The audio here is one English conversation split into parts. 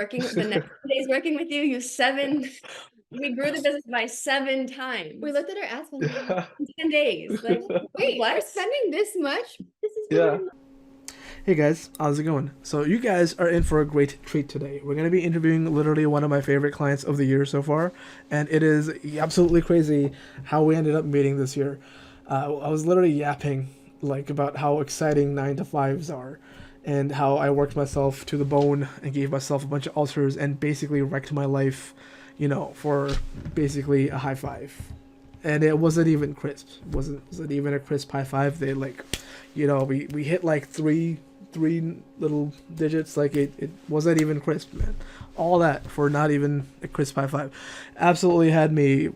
Working the next 2 days working with you, we grew the business by 7 times. We looked at our ads one day. Yeah. In 10 days. Like, Wait, we're what? spending this much? This is Yeah. Hey guys, how's it going? So you guys are in for a great treat today. We're going to be interviewing literally one of my favorite clients of the year so far, and it is absolutely crazy how we ended up meeting this year. I was literally yapping like about how exciting 9 to 5s are and how I worked myself to the bone and gave myself a bunch of ulcers and basically wrecked my life, for basically a high five. And it wasn't even crisp. Wasn't even a crisp high five. They we hit like three little digits. Like it wasn't even crisp, man. All that for not even a crisp high five. Absolutely had me,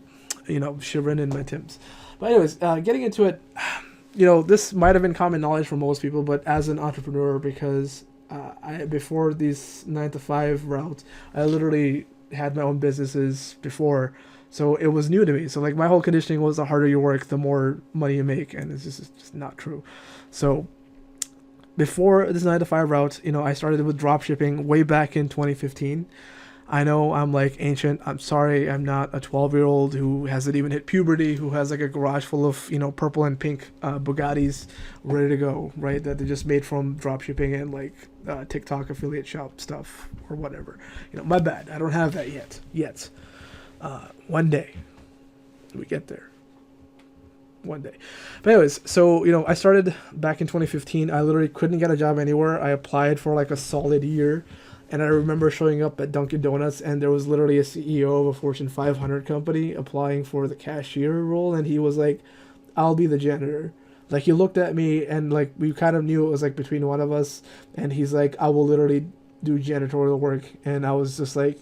shivering in my Timbs. But anyways, getting into it, this might have been common knowledge for most people, but as an entrepreneur, because before these 9 to 5 routes, I literally had my own businesses before. So it was new to me. So like my whole conditioning was the harder you work, the more money you make, and it's just not true. So before this 9 to 5 route, I started with drop shipping way back in 2015. I know I'm like ancient. I'm sorry, I'm not a 12-year-old who hasn't even hit puberty, who has like a garage full of, purple and pink Bugattis ready to go, right? That they just made from drop shipping and like TikTok affiliate shop stuff or whatever. My bad. I don't have that yet. One day we get there. One day. But anyways, so, I started back in 2015. I literally couldn't get a job anywhere. I applied for like a solid year. And I remember showing up at Dunkin' Donuts, and there was literally a CEO of a Fortune 500 company applying for the cashier role, and he was like, "I'll be the janitor." Like, he looked at me, and like we kind of knew it was like between one of us, and he's like, "I will literally do janitorial work," and I was just like,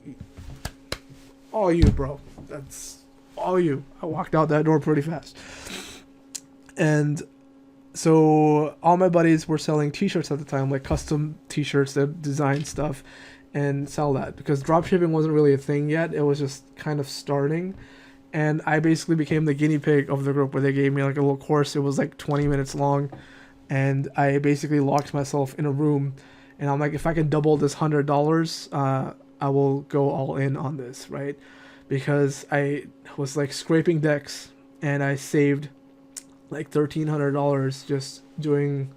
"All you, bro. That's all you." I walked out that door pretty fast, and so all my buddies were selling t-shirts at the time, like custom t-shirts that design stuff and sell that, because dropshipping wasn't really a thing yet. It was just kind of starting, and I basically became the guinea pig of the group, where they gave me like a little course. It was like 20 minutes long, and I basically locked myself in a room, and I'm like, if I can double this $100, I will go all in on this, right? Because I was like scraping decks, and I saved like $1,300 just doing,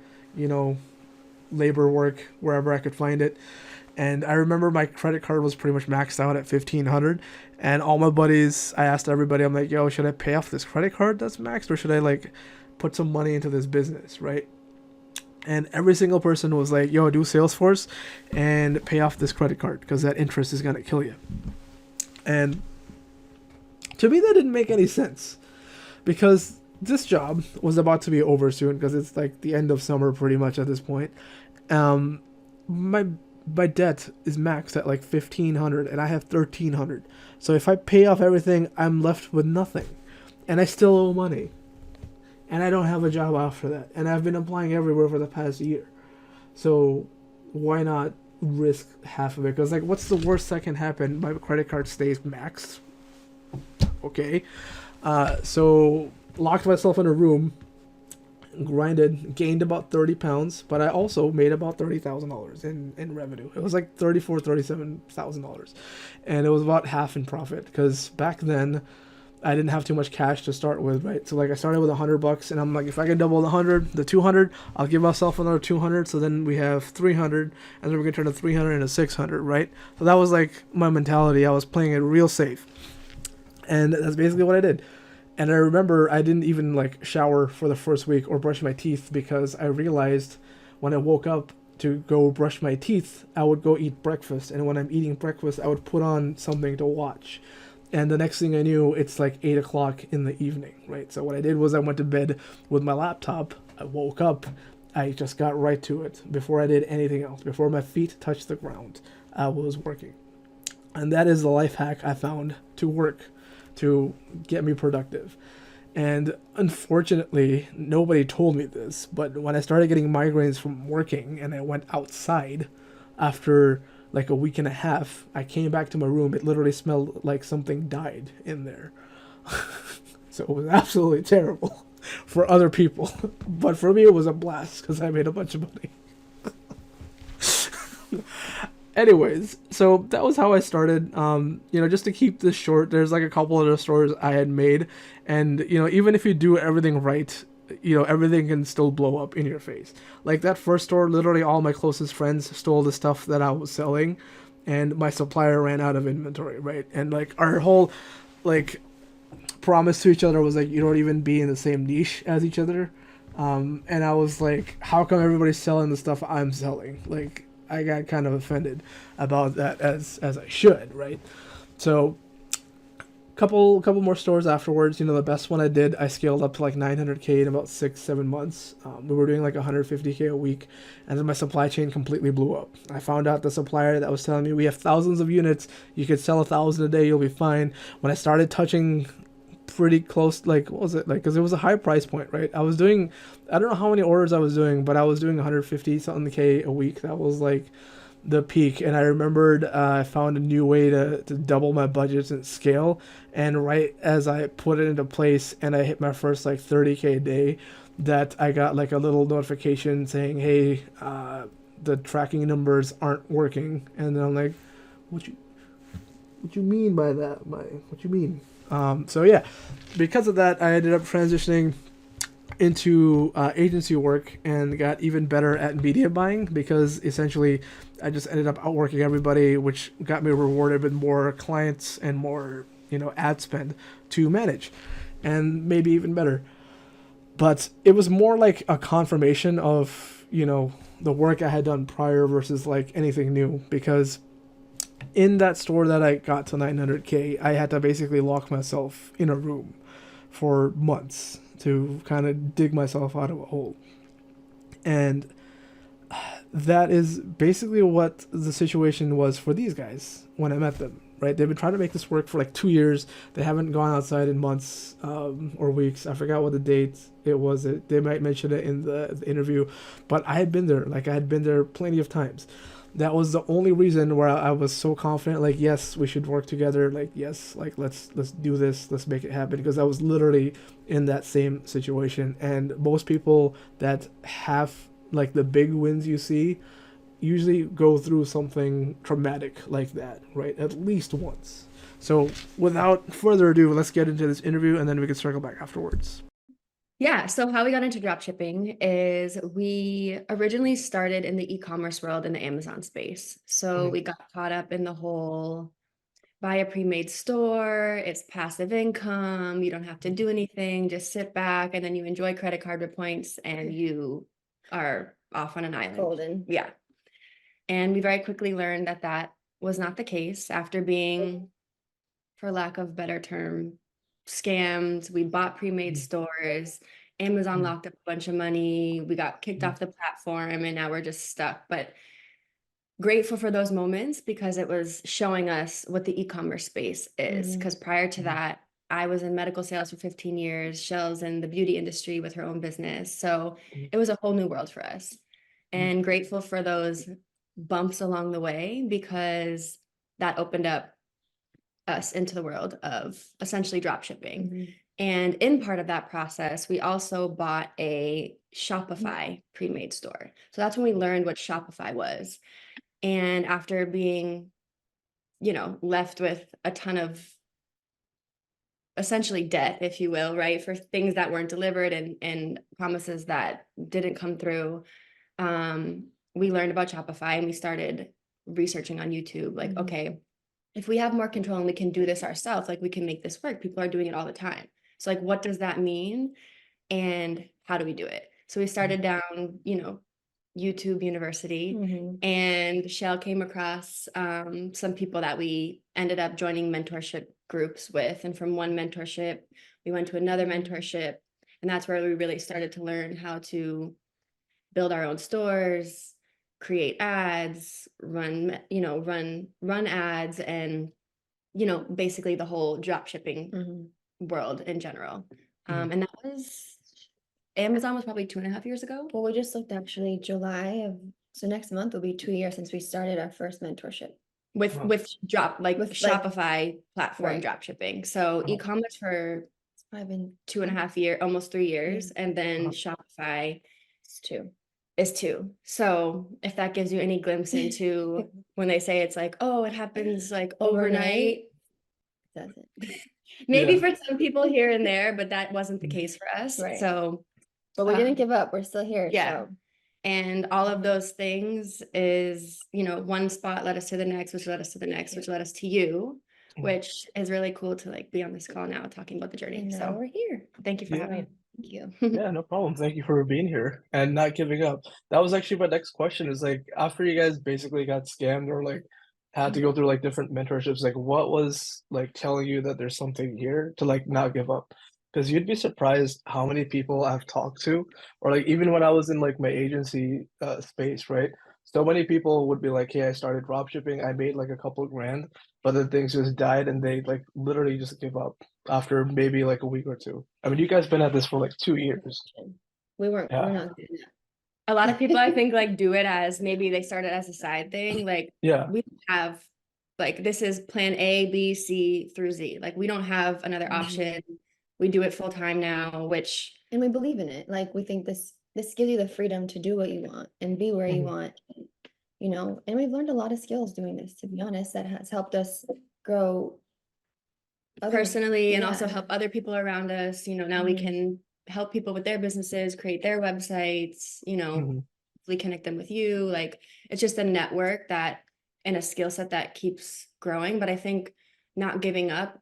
labor work wherever I could find it. And I remember my credit card was pretty much maxed out at 1,500, and all my buddies, I asked everybody, I'm like, yo, should I pay off this credit card that's maxed, or should I like put some money into this business, right? And every single person was like, yo, do Salesforce and pay off this credit card, because that interest is gonna kill you. And to me, that didn't make any sense, because this job was about to be over soon, because it's like the end of summer pretty much at this point. My debt is maxed at like 1,500, and I have 1,300. So if I pay off everything, I'm left with nothing, and I still owe money, and I don't have a job after that, and I've been applying everywhere for the past year. So why not risk half of it? Because like, what's the worst that can happen? My credit card stays maxed. Okay, so locked myself in a room, grinded, gained about 30 pounds, but I also made about $30,000 in revenue. It was like $37,000, and it was about half in profit, because back then I didn't have too much cash to start with, right? So like I started with $100, and I'm like, if I can double the 200, I'll give myself another 200. So then we have 300, and then we're gonna turn the 300 into 600, right? So that was like my mentality. I was playing it real safe, and that's basically what I did. And I remember I didn't even like shower for the first week or brush my teeth, because I realized when I woke up to go brush my teeth, I would go eat breakfast. And when I'm eating breakfast, I would put on something to watch. And the next thing I knew, it's like 8 o'clock in the evening, right? So what I did was I went to bed with my laptop. I woke up. I just got right to it before I did anything else. Before my feet touched the ground, I was working. And that is the life hack I found to work, to get me productive. And unfortunately, nobody told me this, but when I started getting migraines from working and I went outside after like a week and a half, I came back to my room. It literally smelled like something died in there. So it was absolutely terrible for other people. But for me, it was a blast, because I made a bunch of money. anyways, so that was how I started. Just to keep this short, there's like a couple other stores I had made, and even if you do everything right, everything can still blow up in your face. Like that first store, literally all my closest friends stole the stuff that I was selling, and my supplier ran out of inventory, right? And like our whole like promise to each other was like you don't even be in the same niche as each other. And I was like, how come everybody's selling the stuff I'm selling? Like I got kind of offended about that as I should, right? So couple more stores afterwards. The best one I did, I scaled up to like 900K in about 6-7 months. We were doing like 150K a week, and then my supply chain completely blew up. I found out the supplier that was telling me we have thousands of units, you could sell 1,000 a day, you'll be fine. When I started touching pretty close, like what was it like, because it was a high price point, right? I was doing, I don't know how many orders I was doing, but I was doing 150 something K a week. That was like the peak. And I remembered I found a new way to double my budgets and scale, and right as I put it into place and I hit my first like 30K a day, that I got like a little notification saying, hey, the tracking numbers aren't working. And then I'm like, what you mean by that? What you mean? So yeah, because of that, I ended up transitioning into agency work and got even better at media buying, because essentially I just ended up outworking everybody, which got me rewarded with more clients and more ad spend to manage, and maybe even better. But it was more like a confirmation of the work I had done prior versus like anything new, because in that store that I got to 900K, I had to basically lock myself in a room for months to kind of dig myself out of a hole. And that is basically what the situation was for these guys when I met them, right? They've been trying to make this work for like 2 years. They haven't gone outside in months or weeks. I forgot what the date it was. They might mention it in the interview, but I had been there. Like I had been there plenty of times. That was the only reason where I was so confident, like, yes, we should work together, like, yes, like let's do this, let's make it happen, because I was literally in that same situation. And most people that have like the big wins you see usually go through something traumatic like that, right? At least once. So without further ado, let's get into this interview, and then we can circle back afterwards. Yeah, so how we got into dropshipping is we originally started in the e-commerce world in the Amazon space. So we got caught up in the whole buy a pre-made store, it's passive income, you don't have to do anything, just sit back and then you enjoy credit card points and you are off on an island. Golden. Yeah. And we very quickly learned that that was not the case after being, for lack of better term, scammed. We bought pre-made stores. Amazon locked up a bunch of money. We got kicked off the platform and now we're just stuck. But grateful for those moments because it was showing us what the e-commerce space is. Because prior to that, I was in medical sales for 15 years. Shell's in the beauty industry with her own business. So it was a whole new world for us. And grateful for those bumps along the way, because that opened up us into the world of essentially drop shipping. And in part of that process, we also bought a Shopify pre-made store. So that's when we learned what Shopify was. And after being, left with a ton of essentially debt, if you will, right, for things that weren't delivered and promises that didn't come through, we learned about Shopify and we started researching on YouTube, like, okay, if we have more control and we can do this ourselves, like we can make this work. People are doing it all the time. So like, what does that mean? And how do we do it? So we started down, YouTube University, and Shell came across some people that we ended up joining mentorship groups with. And from one mentorship, we went to another mentorship. And that's where we really started to learn how to build our own stores, create ads, run ads, and, basically the whole drop shipping world in general. And that was, Amazon was probably 2.5 years ago. Well, we just looked actually so next month will be 2 years since we started our first mentorship. With Shopify platform right. drop shipping. So e-commerce for It's probably been 2.5 years, almost 3 years. And then Shopify it's 2. is 2. So if that gives you any glimpse into when they say it's like, oh, it happens like overnight. Doesn't. Maybe Yeah. for some people here and there, but that wasn't the case for us. Right. So But we Um, didn't give up. We're still here. yeah. So And all of those things is, one spot led us to the next, which led us to the next, which led us to you, which is really cool to like be on this call now talking about the journey. and now So we're here. thank you for Yeah. having me. Thank you. Yeah, no problem. Thank you for being here and not giving up. That was actually my next question is like after you guys basically got scammed or like had to go through like different mentorships, like what was like telling you that there's something here to like not give up? Because you'd be surprised how many people I've talked to, or like even when I was in like my agency space, right? So many people would be like, "Hey, I started drop shipping. I made like a couple grand, but then things just died and they like literally just give up after maybe like a week or two." I mean, you guys been at this for like 2 years. We're Yeah. not good enough. A lot of people I think like do it as maybe they started as a side thing. Like Yeah. we don't have like this is plan A, B, C through Z. Like we don't have another option. We do it full time now, which And we believe in it. Like we think this gives you the freedom to do what you want and be where you Mhm. want, and we've learned a lot of skills doing this, to be honest, that has helped us grow personally and also yeah. help other people around us. Now we Mhm. can help people with their businesses, create their websites, Mhm. hopefully connect them with you. Like it's just a network that and a skill set that keeps growing. But I think not giving up,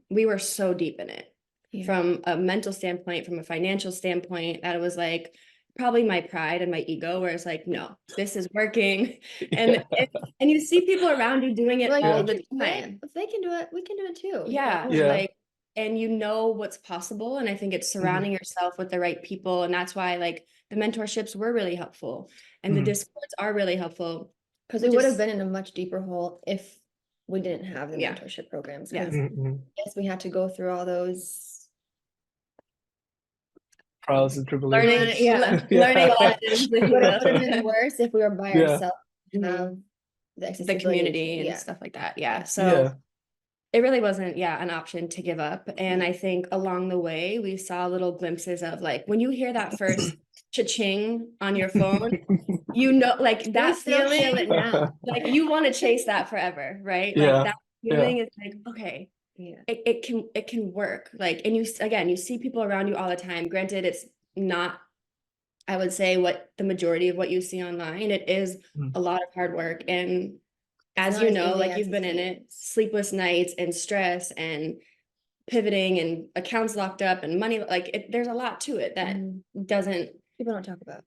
we were so deep in it Yeah. from a mental standpoint, from a financial standpoint, that it was like probably my pride and my ego where it's like, no, this is working. And Yeah. and you see people around you doing it Like all they the can do it. time. If they can do it, we can do it too. Yeah, And Yeah. like, and you know what's possible. And I think it's surrounding yourself with the right people. And that's why like the mentorships were really helpful and the Mhm. discords are really helpful. because We we would have just- been in a much deeper hole if we didn't have the Yeah. mentorship programs. Yeah. Because Mhm. yes, we had to go through all those Trials and learning, tribulations. yeah. learning Yeah. lessons, if you But it will. would have been worse if we were by Yeah. ourselves. Mhm. The The accessibility. community and Yeah. stuff like that. Yeah. So Yeah. it really wasn't, an option to give up. And I think along the way, we saw little glimpses of like when you hear that first cha-ching on your phone, like that We still feeling, feel it now. like you want to chase that forever, right? Yeah. Like that Yeah. feeling is like, okay, Yeah. it can work. Like, and you see people around you all the time. Granted, it's not, I would say, what the majority of what you see online. It is Mhm. a lot of hard work. And as not you as know, easy like as you've it been in it, seems. sleepless nights and stress and pivoting and accounts locked up and money, like there's a lot to it that Mhm. doesn't, People don't talk about.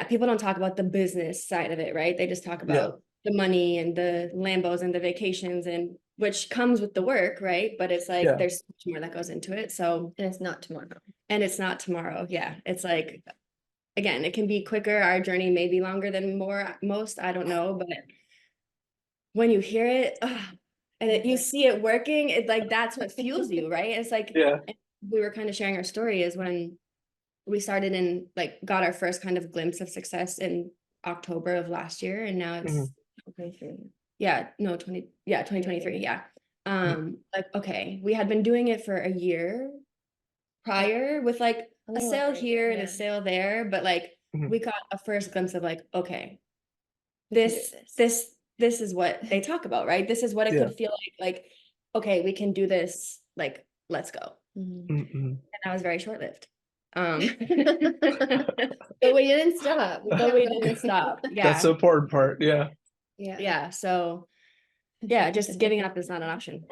people don't talk about the business side of it, right? They just talk Yeah. about the money and the Lambos and the vacations and which comes with the work, right? But it's like Yeah. there's so much more that goes into it. So, And it's not tomorrow. and it's not tomorrow. Yeah. It's like, again, it can be quicker. Our journey may be longer than most, I don't know, but when you hear it, and you see it working, it's like that's what fuels you, right? It's like Yeah. we were kind of sharing our story is when we started and like got our first kind of glimpse of success in October of last year, and now it's Mhm. 23. yeah, no, 2023, yeah. Mhm. Like okay, we had been doing it for a year prior with like A a little sale over, here and yeah. a sale there, but like Mhm. we got a first glimpse of like, okay, We can do this is what they talk about, right? This is what it Yeah. could feel like, okay, we can do this, like, let's go. Mhm. Mhm. And that was very short-lived. But we didn't stop. But we didn't stop. That's Yeah. the important part. Yeah. Yeah. Yeah. So yeah, just giving up is not an option.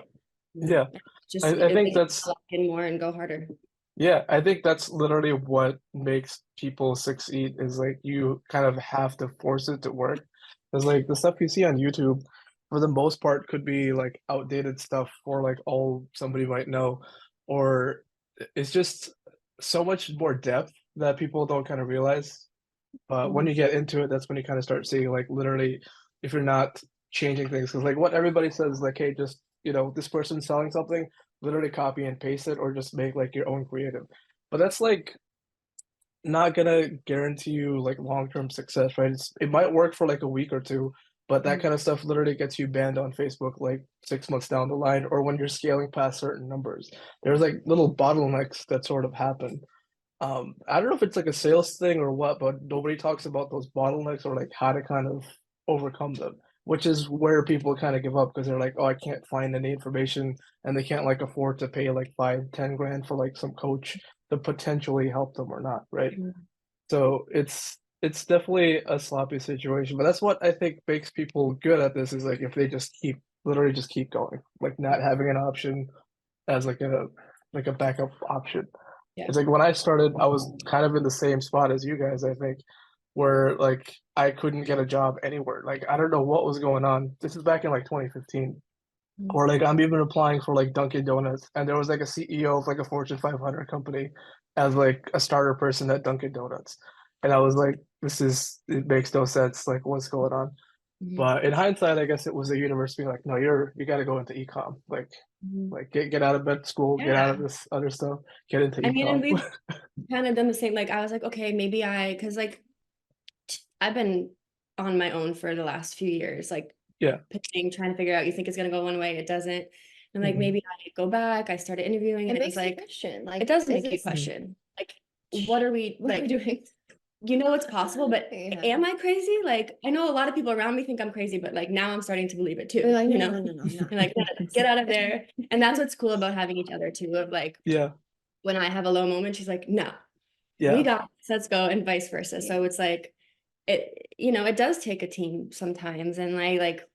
Yeah. Just I think it that's lock in more and go harder. Yeah, I think that's literally what makes people succeed is like you kind of have to force it to work. Because like the stuff you see on YouTube, for the most part, could be like outdated stuff for like all somebody might know, or it's just so much more depth that people don't kind of realize. But when you get into it, that's when you kind of start seeing like literally if you're not changing things, because like what everybody says, like, hey, just this person's selling something, literally copy and paste it, or just make like your own creative. But that's like not gonna guarantee you like long-term success, right? It might work for like a week or two, but that kind of stuff literally gets you banned on Facebook like 6 months down the line, or when you're scaling past certain numbers. There's like little bottlenecks that sort of happen. I don't know if it's like a sales thing or what, but nobody talks about those bottlenecks or like how to kind of overcome them, which is where people kind of give up because they're like, oh, I can't find any information and they can't like afford to pay like 5, 10 grand for like some coach to potentially help them or not, right? Mhm. So it's definitely a sloppy situation, but that's what I think makes people good at this is like if they just keep literally just keep going, like not having an option as like a backup option. Yeah. It's like when I started, I was kind of in the same spot as you guys, I think, where like I couldn't get a job anywhere. Like I don't know what was going on. This is back in like 2015. Mhm. Or like I'm even applying for like Dunkin' Donuts, and there was like a CEO of like a Fortune 500 company as like a starter person at Dunkin' Donuts, and I was like, it makes no sense. Like what's going on? Mhm. But in hindsight, I guess it was the universe being like, no, you got to go into ecom. Mhm. Like get out of med school, get out Yeah. of this other stuff, get into I mean, and ecom. we've kind of done the same. Like, I was like, okay, maybe because like I've been on my own for the last few years, like Yeah. pitching, trying to figure out, you think it's going to go one way, it doesn't. And like, Mhm. maybe I go back, I started interviewing, It and it was makes you like, question, like, it does is make you this question, like, what are we, what are we like, doing? you know, it's possible, but Yeah. am I crazy? Like, I know a lot of people around me think I'm crazy, but like now I'm starting to believe it too, We're like, you no, know? no, no, no, no. And like, get out of there. And that's what's cool about having each other too, of like, Yeah. when I have a low moment, she's like, no, we Yeah. got this, let's go, and vice versa. So it's like, it does take a team sometimes. And like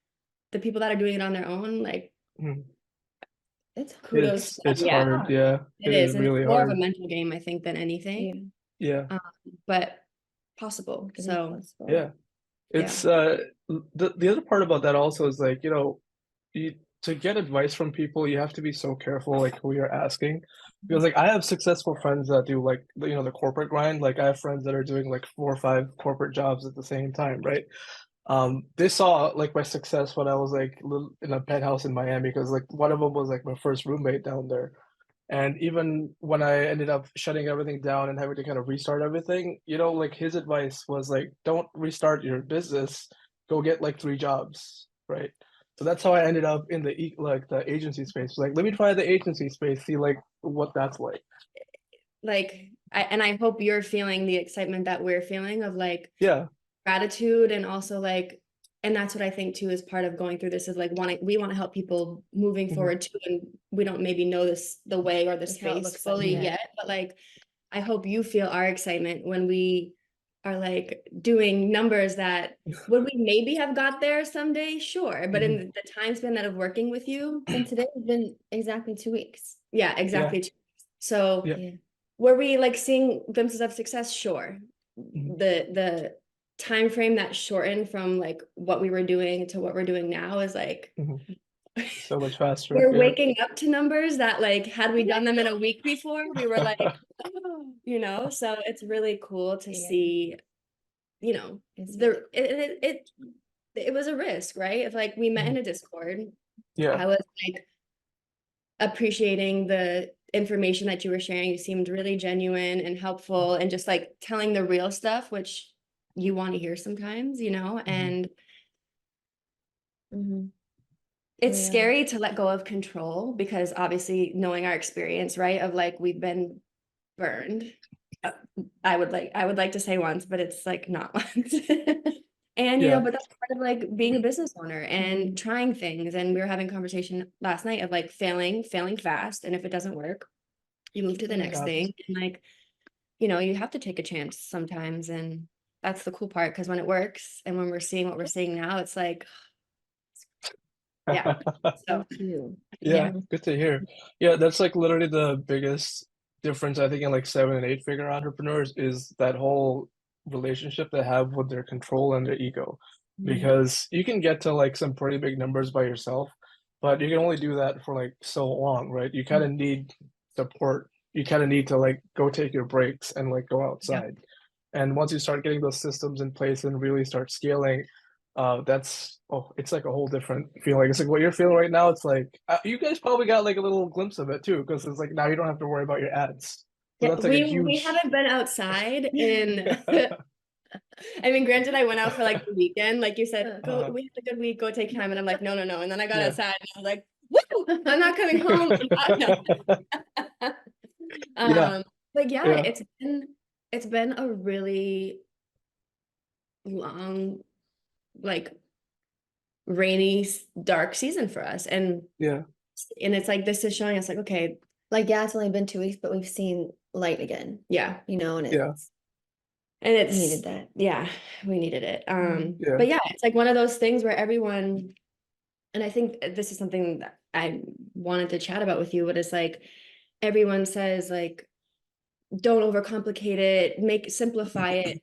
the people that are doing it on their own, like Mhm. It's hard. kudos to them. It's Yeah, hard. Yeah. it It is. is And it's really more of a hard. mental game, I think, than anything. Yeah, Yeah. But possible. it is So possible. Yeah. yeah. It's the other part about that also is like, you to get advice from people, you have to be so careful like who you're asking. Because like I have successful friends that do like the corporate grind. Like I have friends that are doing like 4 or 5 corporate jobs at the same time, right? They saw like my success when I was like in a penthouse in Miami because like one of them was like my first roommate down there. And even when I ended up shutting everything down and having to kind of restart everything, like his advice was like, don't restart your business, go get like 3 jobs, right? So that's how I ended up in like the agency space. Like, let me try the agency space, see like what that's like. Like I hope you're feeling the excitement that we're feeling of like Yeah. gratitude, and also like, and that's what I think too is part of going through this is like we want to help people moving Mhm. forward too, and we don't maybe know the way or the Like how it space looks like fully yet. yet, but like I hope you feel our excitement when we are like doing numbers that would we maybe have got there someday, sure, but in the time span that of working with you, And today has been exactly 2 weeks. yeah, Yeah. exactly. So Yeah. Yeah. were we like seeing glimpses of success? Sure. Mhm. The time frame that shortened from like what we were doing to what we're doing now is like Mhm. So much faster. we're Yeah. waking up to numbers that like had we done them in a week before, we were like, oh, so it's really cool to Yeah. see, It's it was a risk, right? If like we met in a Discord, Yeah. I was like appreciating the information that you were sharing. You seemed really genuine and helpful and just like telling the real stuff, which you want to hear sometimes, and Mhm. it's Yeah. scary to let go of control because obviously knowing our experience, right, of like we've been burned. Uh, I would like to say once, but it's like not once. And Yeah. but that's part of like being a business owner and Mhm. trying things. And we were having a conversation last night of like failing fast. And if it doesn't work, you move to the Yeah. next thing. And like, you have to take a chance sometimes. And that's the cool part because when it works and when we're seeing what we're seeing now, it's like, yeah. So Thank you. Yeah, yeah. good to hear. Yeah, that's like literally the biggest difference I think in like 7 and 8 figure entrepreneurs is that whole relationship they have with their control and their ego. Mhm. Because you can get to like some pretty big numbers by yourself, but you can only do that for like so long, right? You kind of need support. You kind of need to like go take your breaks and like go Yeah. outside. And once you start getting those systems in place and really start scaling, it's like a whole different feeling. It's like what you're feeling right now. It's like you guys probably got like a little glimpse of it too, because it's like now you don't have to worry about your ads. So Yeah, that's like a we huge. haven't been outside in I mean, granted, I went out for like the weekend, like you said, go, Uh, we had a good week, go take time. And I'm like, no, no, no. And then I got yeah. outside and I was like, woo, I'm not coming home. No. Yeah. Um, But yeah, Yeah. it's been a really long, like rainy, dark season for us. Yeah. And it's like this is showing us like, okay, Like, yeah, it's only been 2 weeks, but we've seen light again, yeah. you know, and Yeah. And we it's needed that. yeah, we needed it. Yeah. But yeah, it's like one of those things where everyone, and I think this is something that I wanted to chat about with you, but it's like everyone says like, don't overcomplicate it, simplify it.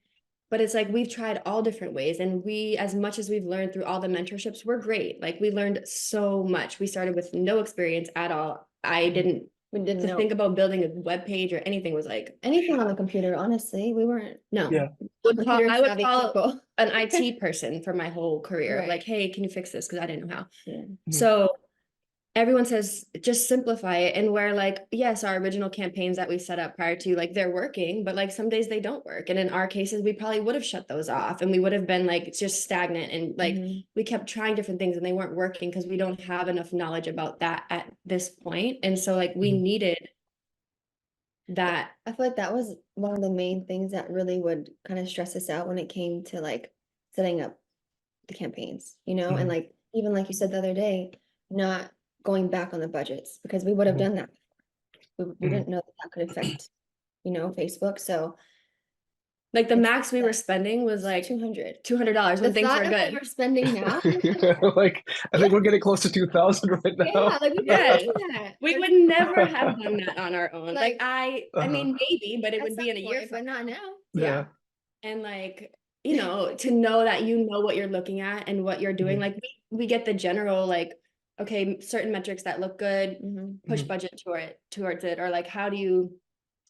But it's like we've tried all different ways, and we, as much as we've learned through all the mentorships, we're great. Like we learned so much. We started with no experience at all. I didn't We didn't to know think about building a web page or anything was like anything on the computer, honestly. We weren't no. Yeah. I would savvy call people. an IT person for my whole career. Right. Like, hey, can you fix this? Because I didn't know how. Yeah. So everyone says just simplify it. And where like, yes, our original campaigns that we set up prior to like they're working, but like some days they don't work. And in our cases, we probably would have shut those off and we would have been like just stagnant and like we kept trying different things and they weren't working because we don't have enough knowledge about that at this point. And so like we needed that. I feel like that was one of the main things that really would kind of stress us out when it came to like setting up the campaigns, you know, and like even like you said the other day, not going back on the budgets because we would have done that. We didn't know that could affect, you know, Facebook. So Like the max we were spending was like $200. $200 when things were What good. we're spending now. Like I think we're getting close to 2,000 right now. Yeah, like we Yes. could do that. We would never have done that on our own. Like Like, I mean, maybe, but it At would be some in a year point, from but not now. yeah. And like, you know, to know that you know what you're looking at and what you're doing, like we get the general like, okay, certain metrics that look good, push budget towards it, or like how do you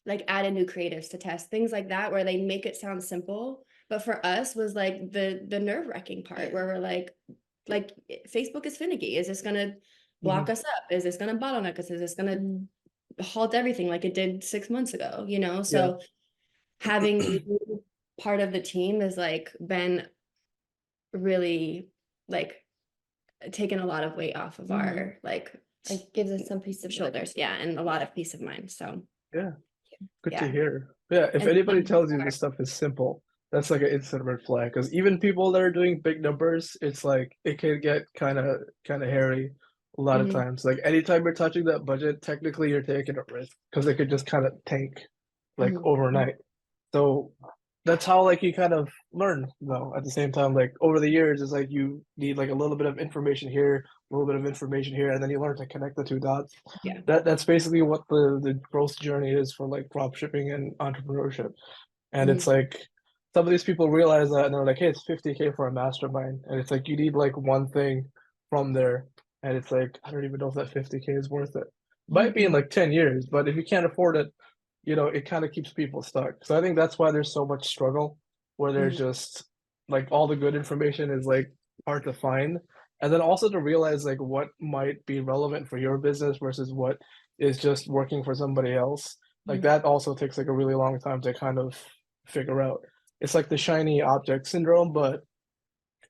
like add in new creatives to test things like that where they make it sound simple. But for us was like the nerve-wracking part where we're like Facebook is finicky. Is this gonna block us up? Is this gonna bottleneck us? Is this gonna halt everything like it did 6 months ago? You know, so having you part of the team has like been really like taken a lot of weight off of our like gives us some peace of shoulders. Yeah, and a lot of peace of mind. So Yeah. Good yeah. to hear. Yeah, if And anybody then- tells you this stuff is simple, that's like an instant red flag. Because even people that are doing big numbers, it's like it can get kind of hairy a lot of times. Like anytime you're touching that budget, technically you're taking a risk because it could just kind of tank like overnight. So that's how like you kind of learn though at the same time. Like over the years, it's like you need like a little bit of information here, a little bit of information here, and then you learn to connect the two dots. Yeah. That's basically what the growth journey is for like drop shipping and entrepreneurship. And it's like some of these people realize that and they're like, hey, it's 50K for a mastermind. And it's like you need like one thing from there. And it's like, I don't even know if that 50K is worth it. Might be in like 10 years, but if you can't afford it, you know, it kind of keeps people stuck. So I think that's why there's so much struggle, where there's just like all the good information is like hard to find. And then also to realize like what might be relevant for your business versus what is just working for somebody else. Like that also takes like a really long time to kind of figure out. It's like the shiny object syndrome, but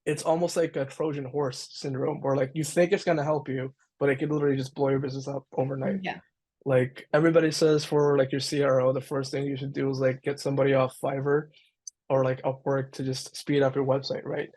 it's almost like a Trojan horse syndrome where like you think it's gonna help you, but it could literally just blow your business up overnight. Yeah. Like everybody says for like your CRO, the first thing you should do is like get somebody off Fiverr or like Upwork to just speed up your website, right?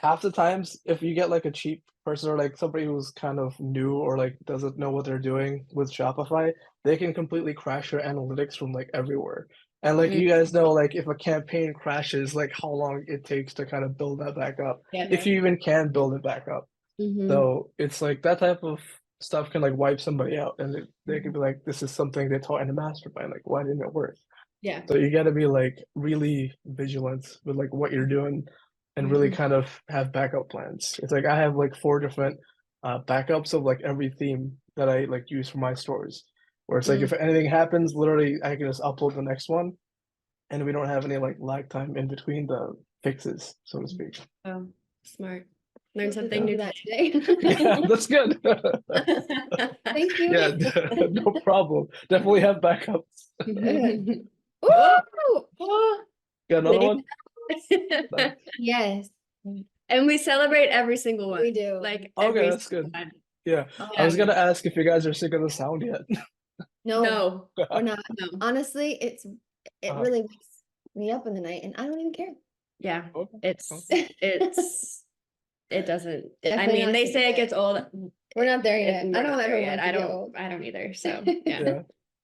Half the times, if you get like a cheap person or like somebody who's kind of new or like doesn't know what they're doing with Shopify, they can completely crash your analytics from like everywhere. And like you guys know, like if a campaign crashes, like how long it takes to kind of build that back up, if you even can build it back up. So it's like that type of stuff can like wipe somebody out, and they can be like, "This is something they taught in a mastermind. Like, why didn't it work?" Yeah. So you got to be like really vigilant with like what you're doing, and really kind of have backup plans. It's like I have like 4 different backups of like every theme that I like use for my stores. Where it's like if anything happens, literally I can just upload the next one, and we don't have any like lag time in between the fixes, so to speak. Oh, smart. Learn something new that today. Yeah, that's good. Thank you. Yeah, no problem. Definitely have backups. Ooh! Got another one? Yes, And we celebrate every single one. we do. Like Okay, every that's single good. one. Yeah, I was gonna ask if you guys are sick of the sound yet. No, we're not. no. Honestly, it Uh-huh. really wakes me up in the night and I don't even care. Yeah, Okay. it doesn't. I Definitely mean, not they to say it get- gets old. We're not there It- yet. we're I don't not there ever yet. want to get old. I don't either. So yeah.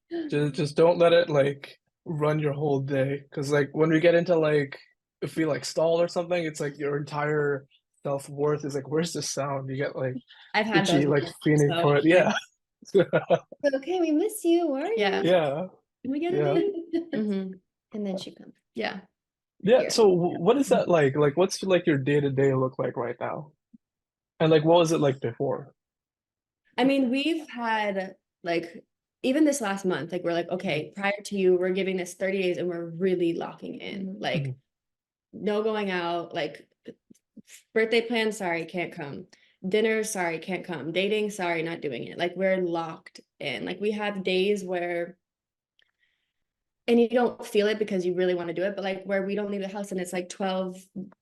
Yeah. Just don't let it like run your whole day. Cause like when we get into like if we like stall or something, it's like your entire self-worth is like, where's the sound? You get like I've had itchy, those like moments, feeling so for it. Yeah. Okay, we miss you. Where are Yeah. you? Yeah. Can we get a Yeah. date? Mhm. And then she comes. Yeah. Yeah. Here. So what is that like? Like what's like your day-to-day look like right now? And like what was it like before? I mean, we've had like even this last month, like we're like, okay, prior to you, we're giving this 30 days and we're really locking in. Mhm. Like no going out, like birthday plans, sorry, can't come. Dinner, sorry, can't come. Dating, sorry, not doing it. Like we're locked in. Like we have days where and you don't feel it because you really want to do it, but like where we don't leave the house and it's like 12,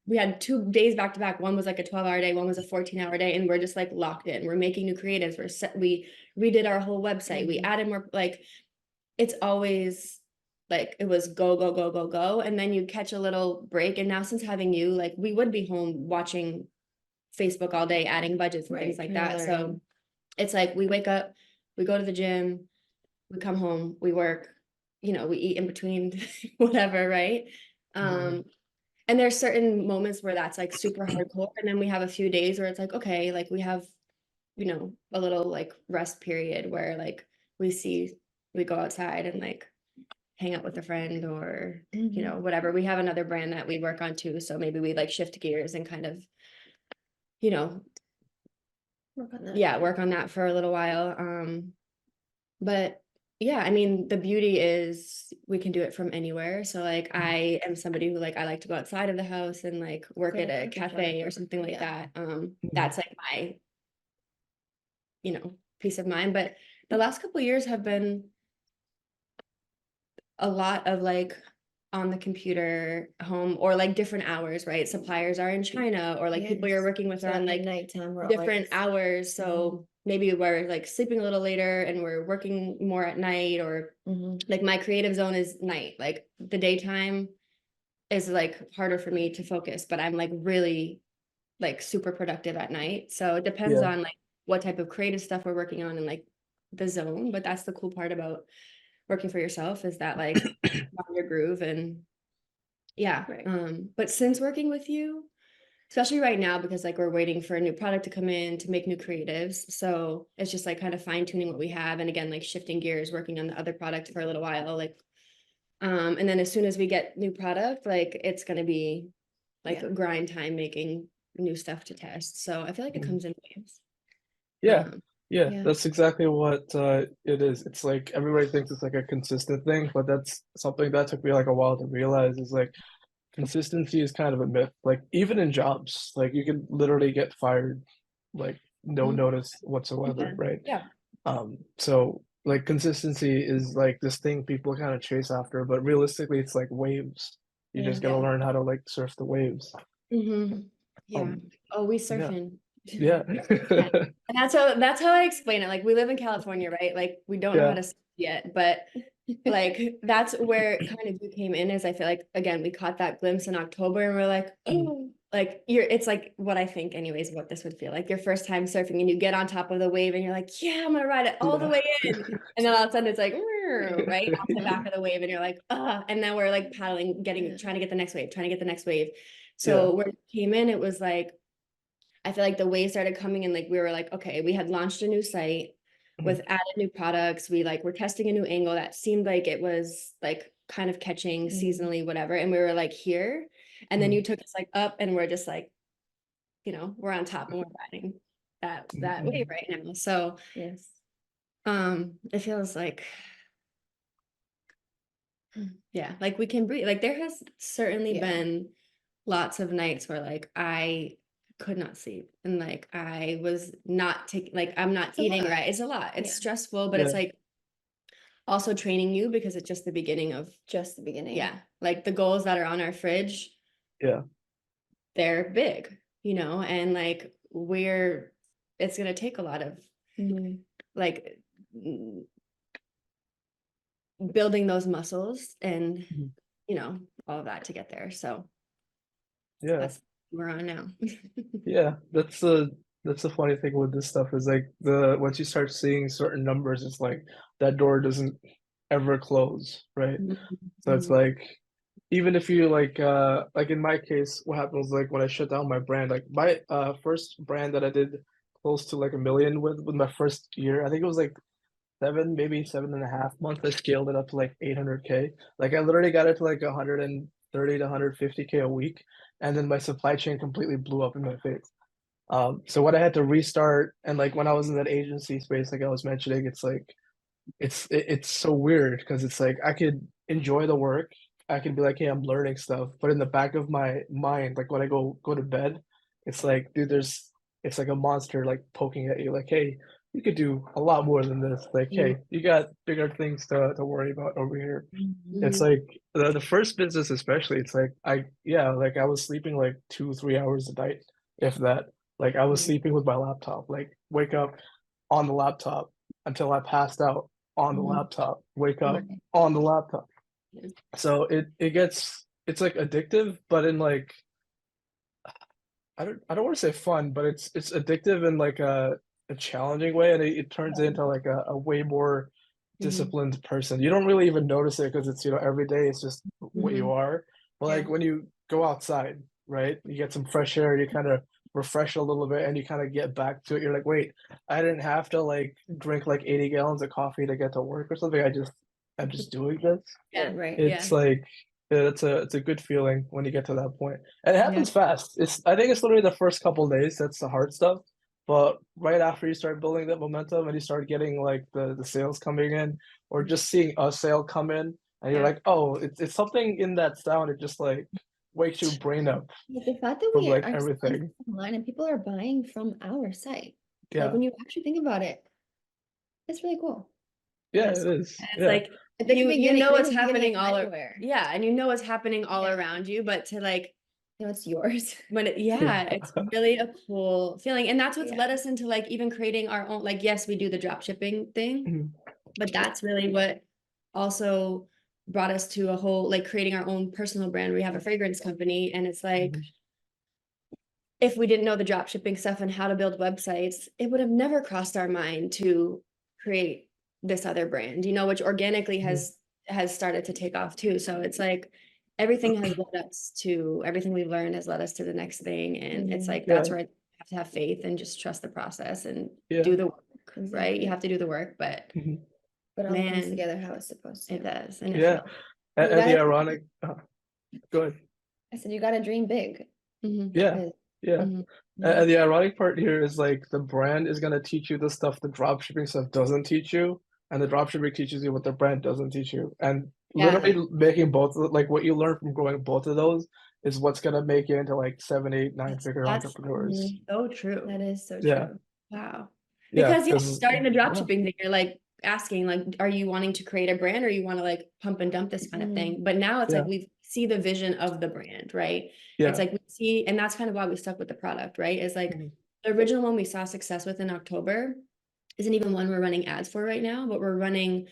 we had 2 days back to back. One was like a 12-hour day, one was a 14-hour day, and we're just like locked in. We're making new creatives. We redid our whole website. We Mhm. added more, like it's always like it was go, go, go, go, go. And then you catch a little break. And now since having you, like we would be home watching Facebook all day, adding budgets and things Right, like kinda that. So learning. it's like we wake up, we go to the gym, we come home, we work, we eat in between whatever, right? Mhm. And there's certain moments where that's like super hardcore. And then we have a few days where it's like, okay, like we have, a little like rest period where like we go outside and like hang out with a friend or, Mhm. whatever. We have another brand that we work on too. So maybe we like shift gears and kind of, you know, Work on that. yeah, work on that for a little while. But yeah, I mean, the beauty is we can do it from anywhere. So like I am somebody who like I like to go outside of the house and like work Go at to a coffee shop. cafe or something like Yeah. that. That's like my, peace of mind. But the last couple of years have been a lot of like on the computer home or like different hours, right? Suppliers are in China or like people you're Yes. working with So are on at like nighttime, we're different always hours. So maybe we're like sleeping a little later and we're working more at night or Mhm. like my creative zone is night. Like the daytime is like harder for me to focus, but I'm like really like super productive at night. So it depends Yeah. on like what type of creative stuff we're working on and like the zone. But that's the cool part about working for yourself is that like on your groove and yeah. Right. But since working with you, especially right now, because like we're waiting for a new product to come in to make new creatives. So it's just like kind of fine tuning what we have. And again, like shifting gears, working on the other product for a little while. Like, and then as soon as we get new product, like it's gonna be like Yeah. a grind time making new stuff to test. So I feel like it Mhm. comes in waves. Yeah. Um, Yeah, Yeah. that's exactly what it is. It's like everybody thinks it's like a consistent thing, but that's something that took me like a while to realize is like consistency is kind of a myth. Like even in jobs, like you can literally get fired like no Mhm. notice whatsoever, right? yeah. So like consistency is like this thing people kind of chase after, but realistically it's like waves. You Yeah. just gotta learn how to like surf the waves. Yeah. Um, Oh, we yeah, surfing. yeah, Yeah. And that's how I explain it. Like we live in California, right? Like we don't know how yeah, to surf yet, but like that's where it kind of you came in is I feel like again we caught that glimpse in October and we're like, oh, like it's like what I think anyways what this would feel like your first time surfing and you get on top of the wave and you're like, yeah, I'm gonna ride it all the yeah. way in. And then all of a sudden it's like right off the back of the wave and you're like, and then we're like paddling, trying to get the next wave, trying to get the next wave. Yeah. So where it came in, it was like I feel like the waves started coming and like we were like, okay, we had launched a new site with added new products. We like were testing a new angle that seemed like it was like kind of catching seasonally, whatever. And we were like here. And then you took us like up and we're just like, we're on top and we're riding that wave right now. So Yes. it feels like yeah, like we can breathe. Like there has certainly Yeah. been lots of nights where like I could not sleep and like I was not taking like I'm not It's a eating lot. right. It's a lot. It's Yeah. stressful, but Yeah. it's like also training you because it's just the beginning of Just the beginning. yeah, like the goals that are on our fridge, Yeah. they're big, and like it's gonna take a lot of Mhm. like building those muscles and, Mhm. you know, all of that to get there. So Yeah. that's what we're on now. Yeah, that's the funny thing with this stuff is like the once you start seeing certain numbers, it's like that door doesn't ever close, right? So it's Mhm. like even if you like in my case, what happens like when I shut down my brand, like my first brand that I did close to like 1 million with my first year, I think it was like 7, maybe 7.5 months, I scaled it up to like 800K. Like I literally got it to like 130 to 150K a week, and then my supply chain completely blew up in my face. So when I had to restart, and like when I was in that agency space, like I was mentioning, it's like it's so weird because it's like I could enjoy the work. I could be like, hey, I'm learning stuff, but in the back of my mind, like when I go to bed, it's like, dude, it's like a monster like poking at you, like, hey, you could do a lot more than this. Like, hey, you got bigger things to worry about over here. It's Mhm. like the first business especially, it's like like I was sleeping like 2, 3 hours a night, if that. Like I was Mhm. sleeping with my laptop, like wake up on the laptop until I passed out on the Mhm. laptop, wake up Right. on the laptop. Yeah. So it's like addictive, but in like I don't want to say fun, but it's addictive in like a challenging way, and it turns into like a way more Mhm. disciplined person. You don't really even notice it because it's every day it's just what you Mhm. are. But Yeah. like when you go outside, right? You get some fresh air, you kind of refresh a little bit, and you kind of get back to it. You're like, wait, I didn't have to like drink like 80 gallons of coffee to get to work or something. I'm just doing this. Yeah. Right. It's Yeah. like it's a good feeling when you get to that point. And it Yeah. happens fast. I think it's literally the first couple days that's the hard stuff. But right after you start building that momentum and you start getting like the sales coming in, or just seeing a sale come in, and you're Yeah. like, oh, it's something in that sound. It just like wakes your brain up Like, the fact that from we like are selling everything. online and people are buying from our site, like Yeah. when you actually think about it, it's really cool. Yeah, Yes. it is. And it's Yeah. like At the you beginning, know in what's the beginning, happening it's all everywhere. yeah, and you know what's happening all Yeah. around you, but to like No, it's yours. when Yeah. it's really a cool feeling. And that's what's Yeah. led us into like even creating our own, like, yes, we do the drop shipping thing, Mhm. but that's really what also brought us to a whole like creating our own personal brand. We have a fragrance company, and it's like Mhm. if we didn't know the drop shipping stuff and how to build websites, it would have never crossed our mind to create this other brand, which organically Mhm. has started to take off too. So it's like everything we've learned has led us to the next thing. And it's like that's Yeah. where I have to have faith and just trust the process and Yeah. do the work, right? You Exactly. have to do the work, but Mhm. But all comes man, together how it's supposed it to. does. And it Yeah. feels You And the gotta, ironic, go ahead. I said, you gotta dream big. Mhm. Yeah. 'Cause, Yeah. Mhm. And the ironic part here is like the brand is gonna teach you the stuff the dropshipping stuff doesn't teach you, and the dropshipping teaches you what the brand doesn't teach you. And Yeah, literally making both like what you learn from growing both of those is what's gonna make you into like 7, 8, 9 figure that's entrepreneurs. so true. that is so Yeah. true. Wow. Yeah. Because yeah, Because starting the drop yeah. shipping thing, you're like asking, like, are you wanting to create a brand or you want to like pump and dump this kind of thing? But now it's like Yeah. we see the vision of the brand, right? It's Yeah. like we see, and that's kind of why we stuck with the product, right? Is like Mhm. the original one we saw success with in October isn't even one we're running ads for right now, but we're running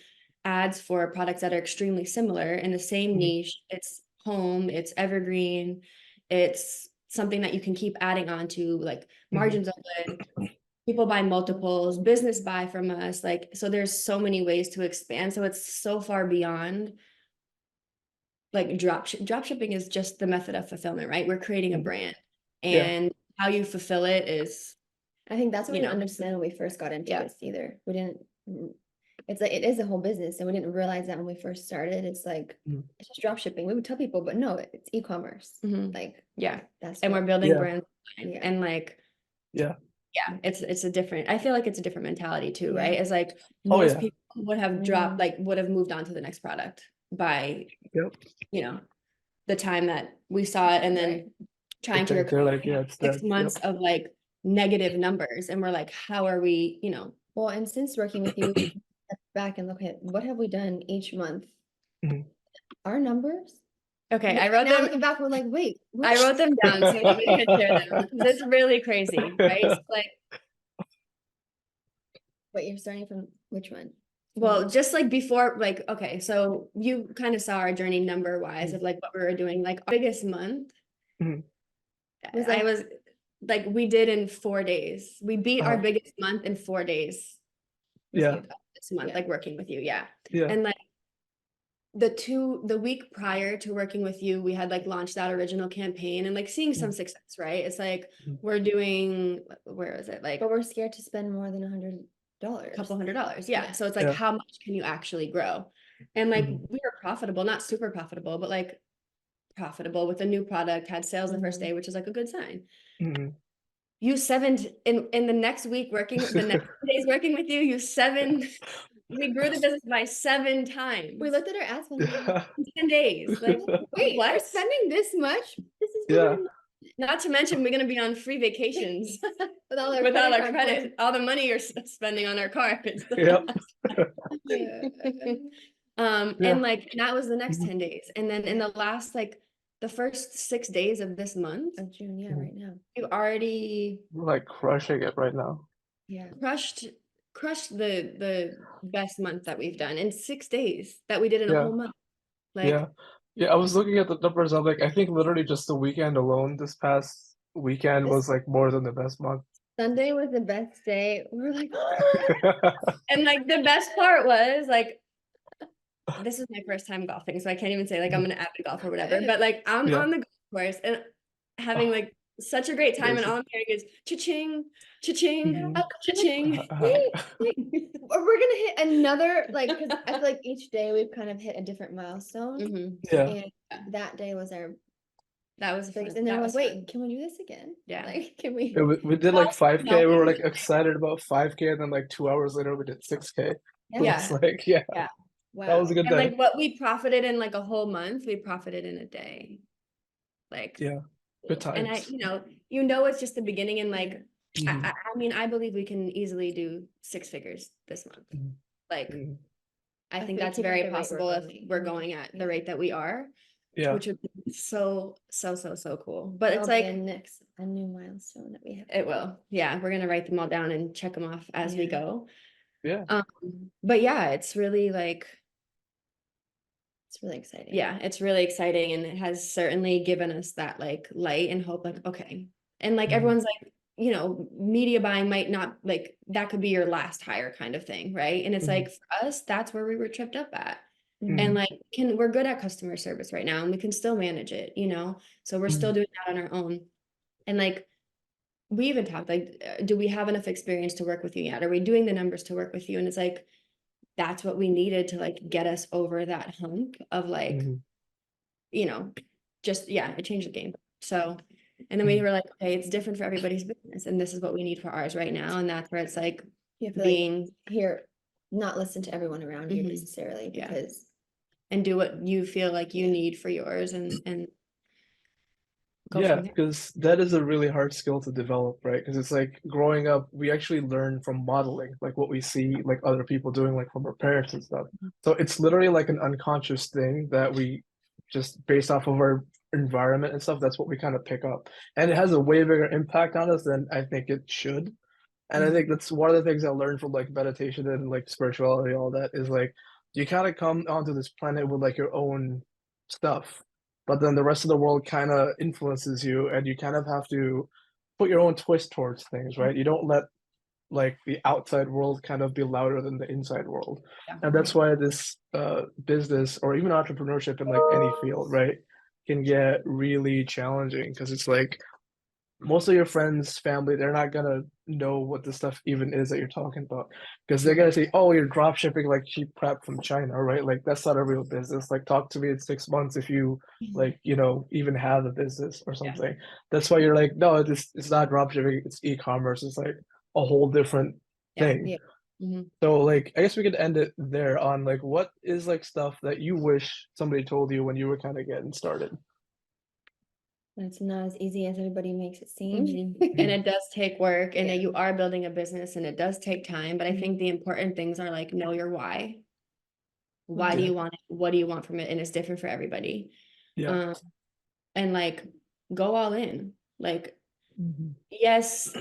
ads for products that are extremely similar in the same Mhm. niche. It's home, it's evergreen, it's something that you can keep adding on to, like Mhm. margins are good, people buy multiples, business buy from us, like, so there's so many ways to expand. So it's so far beyond like drop shipping is just the method of fulfillment, right? We're creating a Mhm. brand, Yeah. and how you fulfill it is, I think that's what we you didn't know, understand when we first got into yeah. this either. We didn't, it's like, it is a whole business and we didn't realize that when we first started. It's like, Mhm. it's just drop shipping. We would tell people, but no, it's e-commerce. Mhm. Like, Yeah. that's And what, we're building Yeah. brands Yeah. and like, Yeah. yeah, it's a different, I feel like it's a different mentality too, Yeah. right? It's like Oh most yeah. people would have dropped, like would have moved on to the next product by, Yep. the time that we saw it, and then Right. trying to They're recover like, yeah, it's dead. 6 months Yep. of like negative numbers, and we're like, how are we, Well, and since working with you, we step back and look at what have we done each month? Mhm. Our numbers. okay, Now looking back, we're like, wait, I what? wrote them down so that we could share them because it's really crazy, right? So, like Wait, you're starting from which one? Well, just like before, like, okay, so you kind of saw our journey number wise of like what we were doing, like our biggest month. Mhm. Was I like- was like, we did in 4 days. We beat our Uh-huh. biggest month in 4 days Yeah. this month, Yeah. like working with you. Yeah. Yeah. And like the week prior to working with you, we had like launched that original campaign and like seeing some success, right? It's like Mhm. we're doing, where is it? Like But we're scared to spend more than $100. a couple $100. Yeah. Yeah. So it's like, Yeah. how much can you actually grow? And like Mhm. we were profitable, not super profitable, but like profitable with a new product, had sales the first Mhm. day, which is like a good sign. Mhm. You in the next week working, the next 2 days working with you, we grew the business by 7 times. We looked at our ad spend. Yeah. in 10 days. Like, Wait, we're what? spending this much? This is Yeah. better than Not to mention, we're gonna be on free vacations with all our with all our card credit, all the money you're spending on our cards. Yep. points. And Yeah. like that was the next Mhm. 10 days. And then in the last like the first 6 days of this month, Of June, yeah, Mhm. right now. you already We're like crushing it right now. Yeah. crushed the best month that we've done in 6 days that we did in a Yeah. whole month. Like Yeah. Yeah. I was looking at the numbers. I'm like, I think literally just the weekend alone this past weekend was like more than the best month. Sunday was the best day. We were like, and like the best part was like this is my first time golfing, so I can't even say like I'm an avid golfer or whatever. But like I'm Yeah. on the golf course and having like such a great time, and Amazing. all I'm hearing is cha-ching, cha-ching, Mhm. cha-ching. we're gonna hit another like because I feel like each day we've kind of hit a different milestone. Mhm. Yeah. And that day was our That was biggest. fun. And they're That like, was wait, fun. can we do this again? Yeah. Like, can we? Yeah, we did like Also 5K. We were knowing- like excited about 5K, and then like 2 hours later we did 6K. So Yeah. it's like, yeah, Yeah. that was a Wow. good And day. like what we profited in like a whole month, we profited in a day. Like, Yeah. Good and times. it's just the beginning, and like Mhm. I mean, I believe we can easily do 6 figures this month. Mhm. Like, Mhm. I If think we that's keep at very the rate we're possible if going. we're going at the rate that we are, Yeah. which would be so cool. But it's That'll be like a new milestone that we have. it will. Yeah, we're gonna write them all down and check them off as we Yeah. go. Yeah. But yeah, it's really like, It's really exciting. yeah, it's really exciting, and it has certainly given us that like light and hope, like, okay. And like Mhm. everyone's like, media buying might not, like, that could be your last hire kind of thing, right? And it's Mhm. like for us, that's where we were tripped up at. Mhm. And like we're good at customer service right now, and we can still manage it, so we're still doing that on our own. And like we even talked like, do we have enough experience to work with you yet? Are we doing the numbers to work with you? And it's like that's what we needed to like get us over that hump of like, Mhm. just it changed the game. So, and then we were like, okay, it's different for everybody's business, and this is what we need for ours right now. And that's where it's like You have to being here, not listen to everyone around you Mhm. necessarily Yeah. because and do what you feel like you Yeah. need for yours, and go Yeah, from there. because that is a really hard skill to develop, right? Because it's like growing up, we actually learn from modeling, like what we see like other people doing, like from our parents and stuff. So it's literally like an unconscious thing that we just based off of our environment and stuff, that's what we kind of pick up. And it has a way bigger impact on us than I think it should. And I think that's one of the things I learned from like meditation and like spirituality, all that is like you kind of come onto this planet with like your own stuff, but then the rest of the world kind of influences you, and you kind of have to put your own twist towards things, right? You don't let like the outside world kind of be louder than the inside world. Yeah. And that's why this business or even entrepreneurship in like any field, right, can get really challenging because it's like most of your friends, family, they're not gonna know what the stuff even is that you're talking about because they're gonna say, "Oh, you're drop shipping like cheap crap from China, right? Like that's not a real business. Like talk to me in 6 months if you like, even have a business or something." That's why you're like, "No, it's not drop shipping. It's e-commerce. It's like a whole different thing." Yeah. Mhm. So like, I guess we could end it there on like, what is like stuff that you wish somebody told you when you were kind of getting started? It's not as easy as everybody makes it seem. Mhm. And it does take work, and Yeah. you are building a business, and it does take time. But I Mhm. think the important things are like, know your why. Why do Yeah. you want it? What do you want from it? And it's different for everybody. Yeah. And like go all in. Like yes,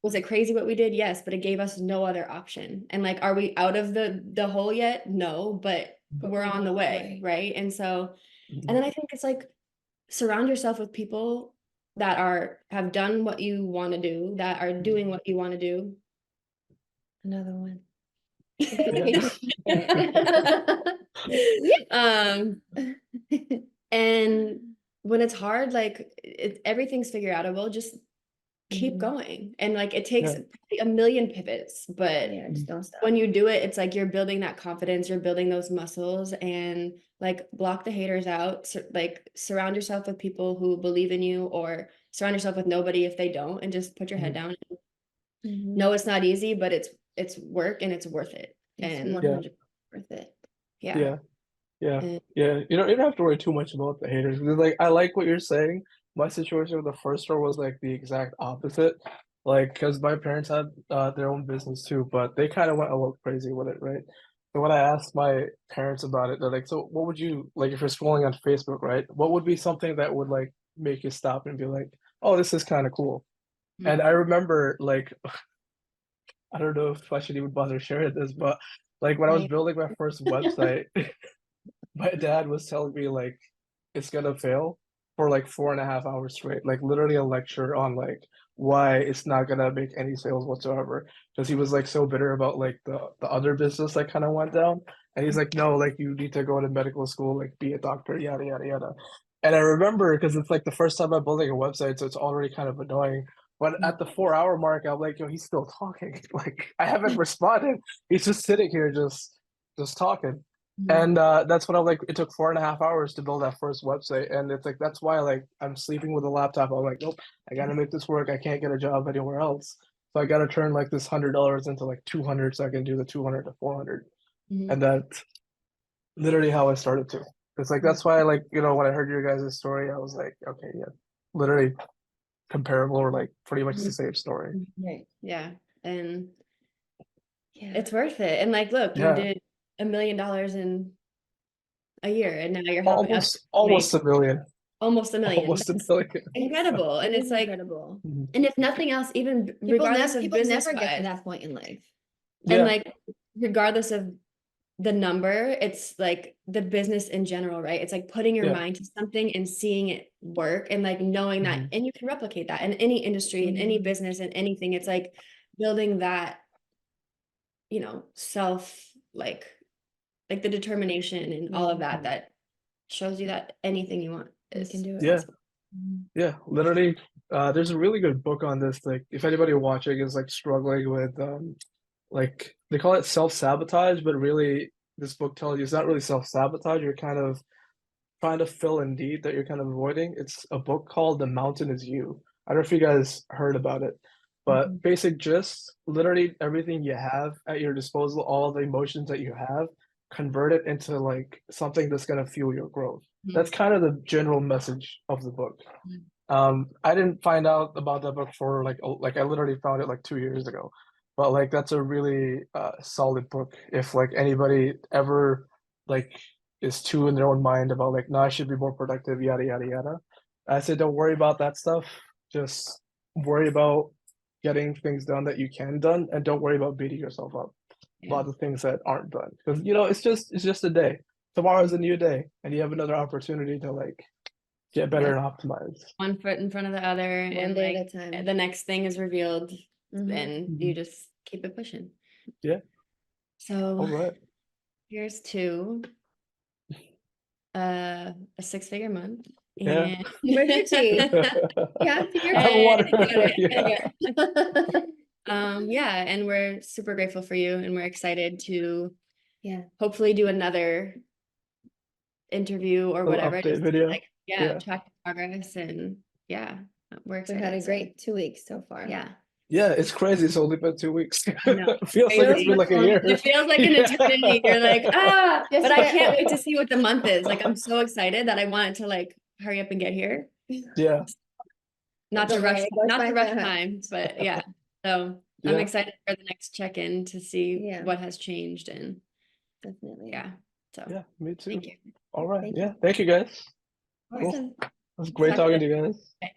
was it crazy what we did? Yes, but it gave us no other option. And like, are we out of the hole yet? No, but we're on the way, right? And so, and then I think it's like surround yourself with people that have done what you want to do, that are doing what you want to do. Another one. Um, and when it's hard, like everything's figure outable, just keep Mhm. going. And like it takes Yeah. probably a million pivots, but Yeah, just don't stop. when you do it, it's like you're building that confidence, you're building those muscles, and like block the haters out. Like surround yourself with people who believe in you, or surround yourself with nobody if they don't, and just put your head down. Mhm. No, it's not easy, but it's work and it's worth it. It's And 100% worth it. yeah. Yeah. Yeah. And- Yeah. You don't have to worry too much about the haters. Because, like, I like what you're saying. My situation with the first store was like the exact opposite. Like, because my parents had their own business too, but they kind of went a little crazy with it, right? So when I asked my parents about it, they're like, "So what would you like if you're scrolling on Facebook, right? What would be something that would like make you stop and be like, oh, this is kind of cool?" And I remember like I don't know if I should even bother sharing this, but like when I was Right. building my first website, my dad was telling me like it's gonna fail for like 4.5 hours straight, like literally a lecture on like why it's not gonna make any sales whatsoever. Because he was like so bitter about like the other business that kind of went down. And he's like, no, like you need to go to medical school, like be a doctor, yada yada yada. And I remember because it's like the first time I'm building a website, so it's already kind of annoying. But at the 4 hour mark, I'm like, yo, he's still talking. Like I haven't responded. He's just sitting here just talking. And that's what I'm like. It took 4.5 hours to build that first website, and it's like that's why like I'm sleeping with a laptop. I'm like, nope, I gotta make this work. I can't get a job anywhere else, so I gotta turn like this $100 into like 200, so I can do the 200 to 400, and that's literally how I started to. It's like that's why like when I heard your guys' story, I was like, okay, yeah, literally comparable or like pretty much the same story. Right. yeah. And Yeah. it's worth it. And like, look, you Yeah, did $1 million in a year, and now you're helping us almost make a million, almost $1 million. almost a That's million. incredible. And It it's is like, incredible. Mhm. and if nothing else, even regardless of People business never get to wise, that point in life. and Yeah, like regardless of the number, it's like the business in general, right? It's like putting your yeah. mind to something and seeing it work, and like knowing that, Mhm. and you can replicate that in any industry, in any business, in anything. It's like building that, self, like the determination and all of that shows you that anything you want You is can do it. Yeah. possible. Yeah, literally. There's a really good book on this. Like, if anybody watching is like struggling with like they call it self-sabotage, but really this book tells you it's not really self-sabotage. You're kind of trying to fill a need that you're kind of avoiding. It's a book called The Mountain Is You. I don't know if you guys heard about it, but basic gist, literally everything you have at your disposal, all the emotions that you have, convert it into like something that's gonna fuel your growth. That's kind of the general message of the book. I didn't find out about that book for like I literally found it like 2 years ago. But like that's a really solid book. If like anybody ever like is too in their own mind about like, no, I should be more productive, yada yada yada. I said don't worry about that stuff. Just worry about getting things done that you can done and don't worry about beating yourself up Yeah. about the things that aren't done. Because it's just a day. Tomorrow's a new day and you have another opportunity to like get better and optimize. One foot in front of the other, One and day like at a time. the next thing is revealed, and you Mhm. just keep it pushing. Yeah. All So right. here's to a 6-figure month. Yeah. And Where's your tea? Yeah, your I have a water. Yeah. Yeah. Yeah, and we're super grateful for you, and we're excited to Yeah. hopefully do another interview or Little whatever, update just to, video. like, Yeah. track progress, and yeah, we're We've excited. had a So, great 2 weeks so far. yeah. Yeah, it's crazy. It's only been 2 weeks. I know. It feels like it's been like a year. It feels like an Yeah. eternity. You're like, Just but I like- can't wait to see what the month is. Like, I'm so excited that I wanted to like hurry up and get here. Yeah. Not to Don't rush, worry, it goes not by to rush fast. time, but yeah. So Yeah. I'm excited for the next check-in to see Yeah. what has changed, and Definitely. yeah. So Yeah, me too. thank you. All right. Thank Yeah. Thank you guys. Cool. Awesome. It was great Talk to talking to you guys. you.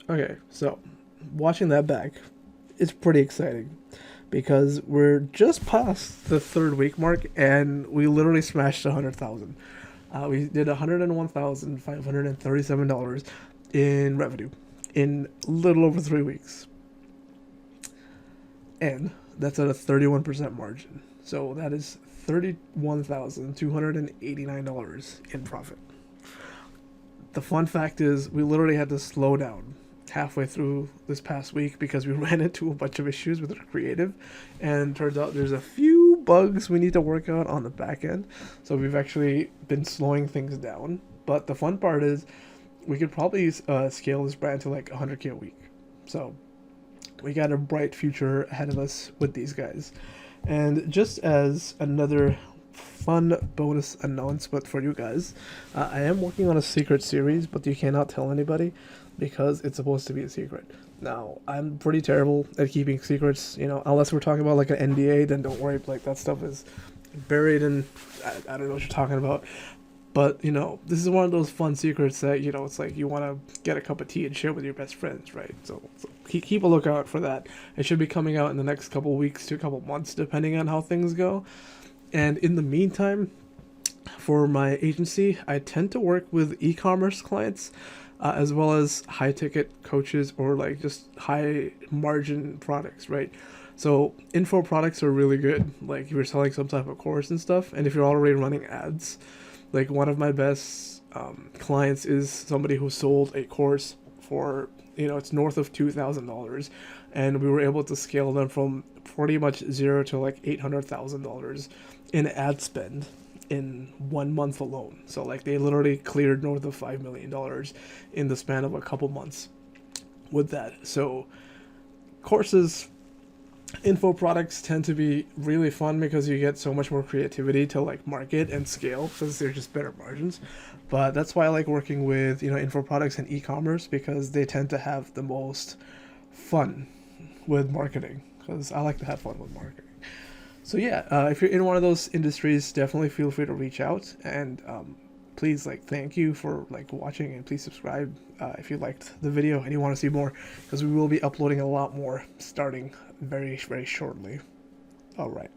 Okay, so watching that back, it's pretty exciting because we're just past the 3rd week mark and we literally smashed 100,000. We did $101,537 in revenue in little over 3 weeks, and that's at a 31% margin. So that is $31,289 in profit. The fun fact is, we literally had to slow down halfway through this past week because we ran into a bunch of issues with our creative, and turns out there's a few bugs we need to work out on the back end. So we've actually been slowing things down. But the fun part is, we could probably scale this brand to like 100K a week. So we got a bright future ahead of us with these guys. And just as another fun bonus announcement for you guys, I am working on a secret series, but you cannot tell anybody because it's supposed to be a secret. Now, I'm pretty terrible at keeping secrets, unless we're talking about like an NDA, then don't worry, like that stuff is buried in, I don't know what you're talking about. But, this is one of those fun secrets that, it's like you want to get a cup of tea and share with your best friends, right? So keep a lookout for that. It should be coming out in the next couple weeks to a couple months, depending on how things go. And in the meantime, for my agency, I tend to work with e-commerce clients, as well as high-ticket coaches or like just high-margin products, right? So info products are really good. Like if you're selling some type of course and stuff, and if you're already running ads, like one of my best clients is somebody who sold a course for, it's north of $2,000, and we were able to scale them from pretty much zero to like $800,000 in ad spend in 1 month alone. So like they literally cleared north of $5 million in the span of a couple months with that. So courses, info products tend to be really fun because you get so much more creativity to like market and scale because they're just better margins. But that's why I like working with info products and e-commerce, because they tend to have the most fun with marketing, because I like to have fun with marketing. So yeah, if you're in one of those industries, definitely feel free to reach out, and please thank you for watching, and please subscribe if you liked the video and you want to see more, because we will be uploading a lot more starting very, very shortly. All right.